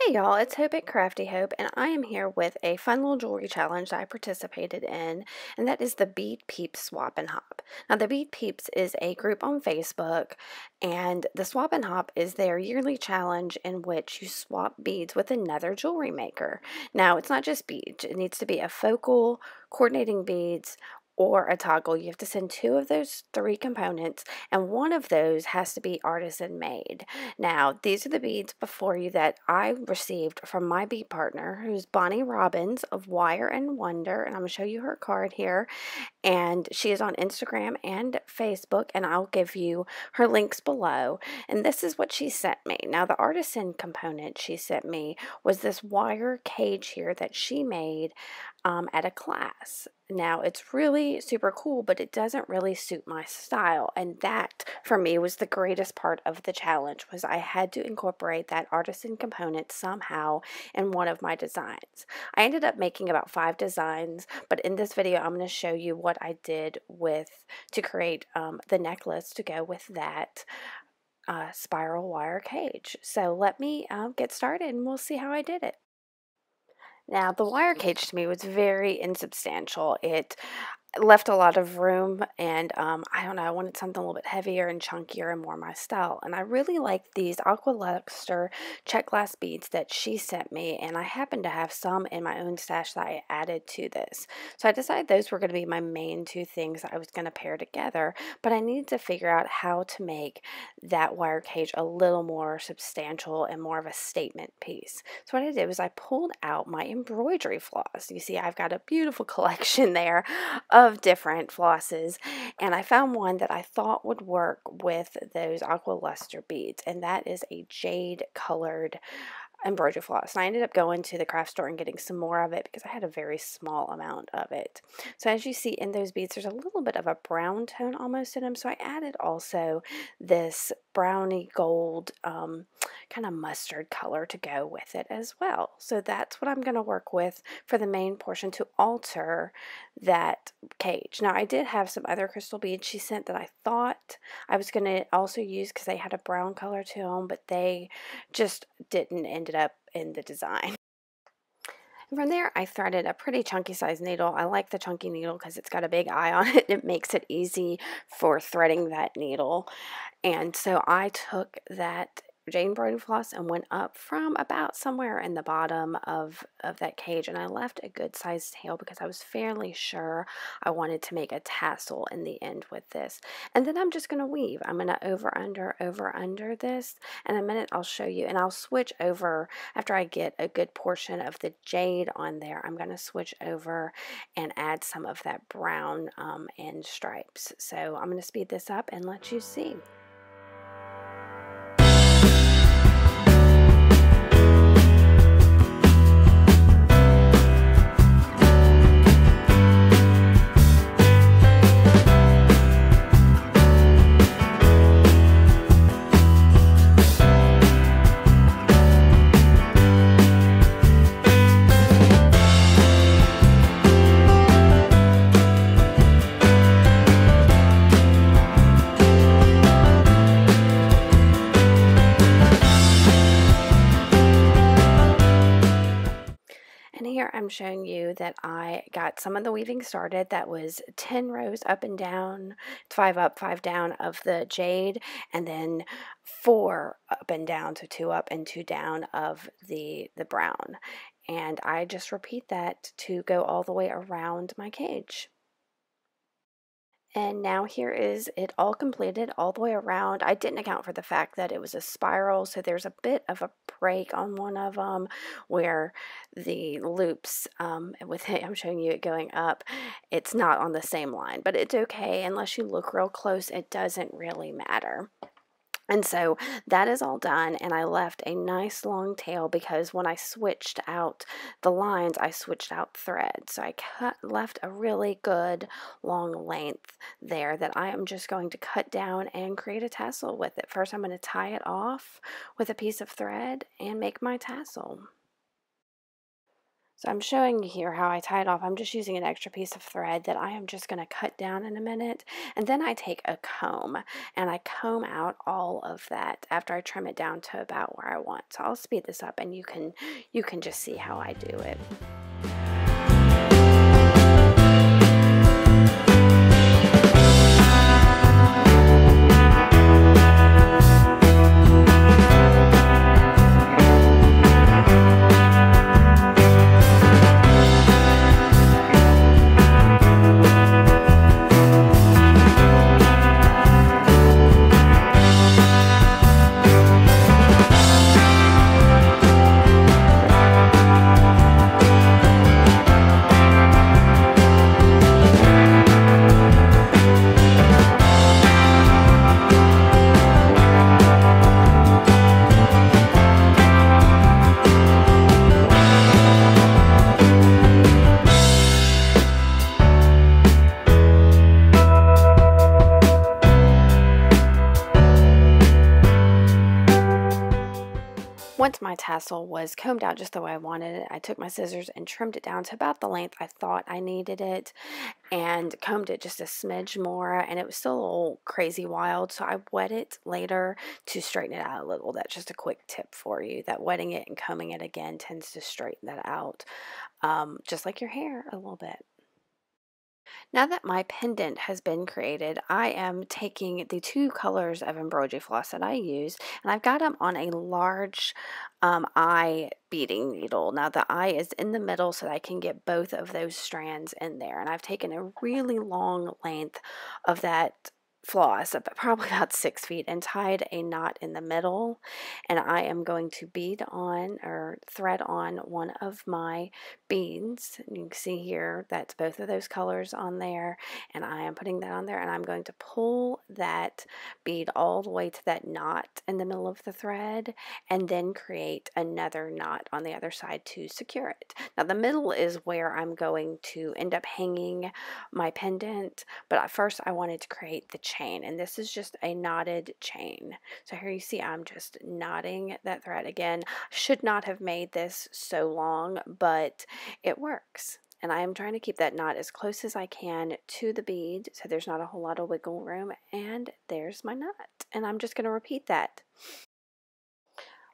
Hey y'all, it's Hope at Crafty Hope, and I am here with a fun little jewelry challenge that I participated in, and that is the Bead Peeps Swap and Hop. Now, the Bead Peeps is a group on Facebook, and the Swap and Hop is their yearly challenge in which you swap beads with another jewelry maker. Now, it's not just beads, it needs to be a focal, coordinating beads, or a toggle. You have to send 2 of those 3 components, and one of those has to be artisan made. Now, these are the beads before you that I received from my bead partner, who's Robbins of Wire and Wonder, and I'm going to show you her card here. And she is on Instagram and Facebook, and I'll give you her links below. And this is what she sent me. Now, the artisan component she sent me was this wire cage here that she made at a class. Now, it's really super cool, but it doesn't really suit my style, and that for me was the greatest part of the challenge, was I had to incorporate that artisan component somehow in one of my designs. I ended up making about 5 designs, but in this video I'm going to show you what I did to create the necklace to go with that spiral wire cage. So let me get started and we'll see how I did it. Now, the wire cage to me was very insubstantial. It left a lot of room, and I don't know, I wanted something a little bit heavier and chunkier and more my style. And I really liked these aqua luster check glass beads that she sent me, and I happen to have some in my own stash that I added to this. So I decided those were going to be my main 2 things I was going to pair together, but I needed to figure out how to make that wire cage a little more substantial and more of a statement piece. So what I did was I pulled out my embroidery floss. You see, I've got a beautiful collection there of different flosses, and I found one that I thought would work with those aqua luster beads, and that is a jade colored embroidery floss. And I ended up going to the craft store and getting some more of it because I had a very small amount of it. So as you see in those beads, there's a little bit of a brown tone almost in them, so I added also this brownie gold kind of mustard color to go with it as well. So that's what I'm going to work with for the main portion to alter that cage. Now, I did have some other crystal beads she sent that I thought I was going to also use because they had a brown color to them, but they just didn't end up in the design. And from there, I threaded a pretty chunky size needle. I like the chunky needle because it's got a big eye on it. It makes it easy for threading that needle. And so I took that jade embroidery floss and went up from about somewhere in the bottom of that cage, and I left a good sized tail because I was fairly sure I wanted to make a tassel in the end with this. And then I'm just going to weave. I'm going to over under this. In a minute I'll show you, and I'll switch over after I get a good portion of the jade on there. I'm going to switch over and add some of that brown end stripes. So I'm going to speed this up and let you see. Here I'm showing you that I got some of the weaving started. That was 10 rows up and down, 5 up, 5 down of the jade, and then 4 up and down, so 2 up and 2 down of the brown. And I just repeat that to go all the way around my cage. And now here is it all completed all the way around. I didn't account for the fact that it was a spiral, so there's a bit of a break on one of them where the loops, with it, I'm showing you it going up, it's not on the same line, but it's okay. Unless you look real close, it doesn't really matter. And so that is all done, and I left a nice long tail because when I switched out the lines, I switched out thread. So I left a really good long length there that I am just going to cut down and create a tassel with it. First, I'm going to tie it off with a piece of thread and make my tassel. So I'm showing you here how I tie it off. I'm just using an extra piece of thread that I am just going to cut down in a minute. And then I take a comb and I comb out all of that after I trim it down to about where I want. So I'll speed this up and you can just see how I do it. Once my tassel was combed out just the way I wanted it, I took my scissors and trimmed it down to about the length I thought I needed it and combed it just a smidge more, and it was still a little crazy wild, so I wet it later to straighten it out a little. That's just a quick tip for you, that wetting it and combing it again tends to straighten that out, just like your hair a little bit. Now that my pendant has been created, I am taking the two colors of embroidery floss that I use, and I've got them on a large eye beading needle. Now the eye is in the middle so that I can get both of those strands in there, and I've taken a really long length of that floss, probably about 6 feet, and tied a knot in the middle, and I am going to bead on or thread on one of my beads. You can see here that's both of those colors on there, and I am putting that on there, and I'm going to pull that bead all the way to that knot in the middle of the thread and then create another knot on the other side to secure it. Now the middle is where I'm going to end up hanging my pendant, but at first I wanted to create the chain, and this is just a knotted chain. So here you see I'm just knotting that thread again. Should not have made this so long, but it works. And I am trying to keep that knot as close as I can to the bead so there's not a whole lot of wiggle room, and there's my knot. And I'm just going to repeat that.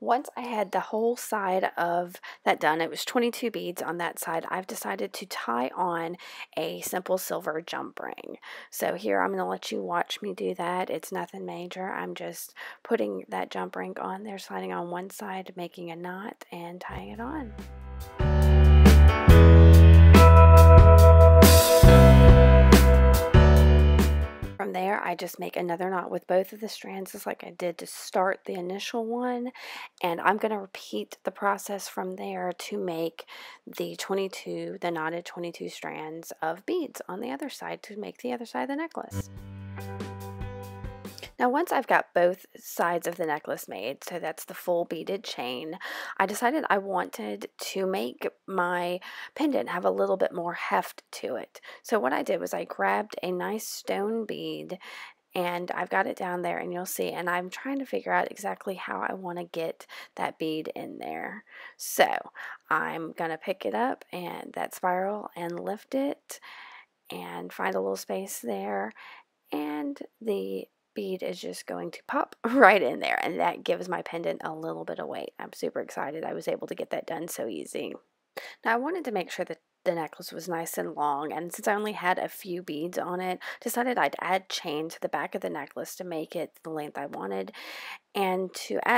Once I had the whole side of that done, it was 22 beads on that side, I've decided to tie on a simple silver jump ring. So here I'm going to let you watch me do that. It's nothing major. I'm just putting that jump ring on there, sliding on one side, making a knot, and tying it on. From there, I just make another knot with both of the strands just like I did to start the initial one, and I'm going to repeat the process from there to make the knotted 22 strands of beads on the other side to make the other side of the necklace. Now once I've got both sides of the necklace made, so that's the full beaded chain, I decided I wanted to make my pendant have a little bit more heft to it. So what I did was I grabbed a nice stone bead, and I've got it down there and you'll see, and I'm trying to figure out exactly how I want to get that bead in there. So I'm going to pick it up and that spiral and lift it and find a little space there, and the bead is just going to pop right in there, and that gives my pendant a little bit of weight. I'm super excited I was able to get that done so easy. Now I wanted to make sure that the necklace was nice and long, and since I only had a few beads on it, decided I'd add chain to the back of the necklace to make it the length I wanted. And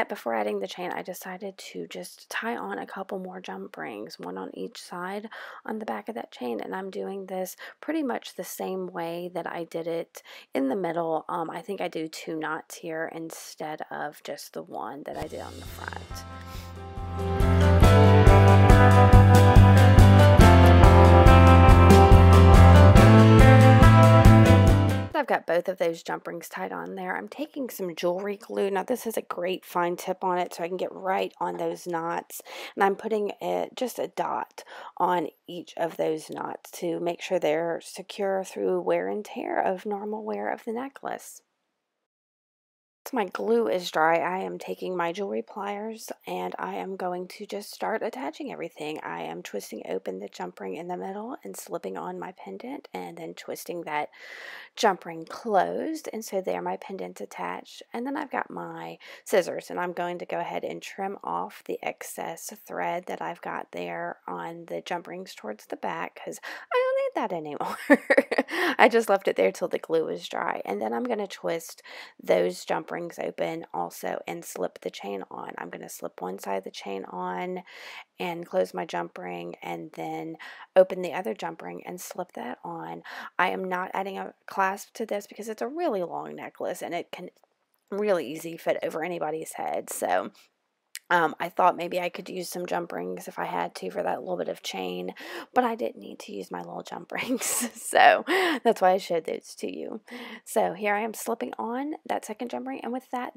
before adding the chain, I decided to just tie on a couple more jump rings, one on each side on the back of that chain. And I'm doing this pretty much the same way that I did it in the middle. I think I do 2 knots here instead of just the one that I did on the front. I've got both of those jump rings tied on there. I'm taking some jewelry glue. Now this is a great fine tip on it so I can get right on those knots, and I'm putting just a dot on each of those knots to make sure they're secure through wear and tear of normal wear of the necklace. So my glue is dry. I am taking my jewelry pliers and I am going to just start attaching everything. I am twisting open the jump ring in the middle and slipping on my pendant and then twisting that jump ring closed, and so there my pendant's attached. And then I've got my scissors and I'm going to go ahead and trim off the excess thread that I've got there on the jump rings towards the back because I don't need that anymore. I just left it there till the glue is dry, and then I'm going to twist those jump rings open also and slip the chain on. I'm going to slip one side of the chain on and close my jump ring and then open the other jump ring and slip that on. I am not adding a clasp to this because it's a really long necklace and it can really easy fit over anybody's head. So I thought maybe I could use some jump rings if I had to for that little bit of chain, but I didn't need to use my little jump rings, so that's why I showed those to you. So here I am slipping on that second jump ring, and with that,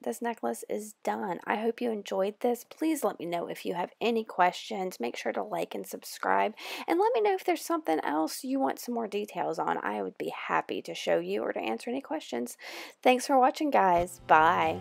this necklace is done. I hope you enjoyed this. Please let me know if you have any questions. Make sure to like and subscribe, and let me know if there's something else you want some more details on. I would be happy to show you or to answer any questions. Thanks for watching, guys. Bye.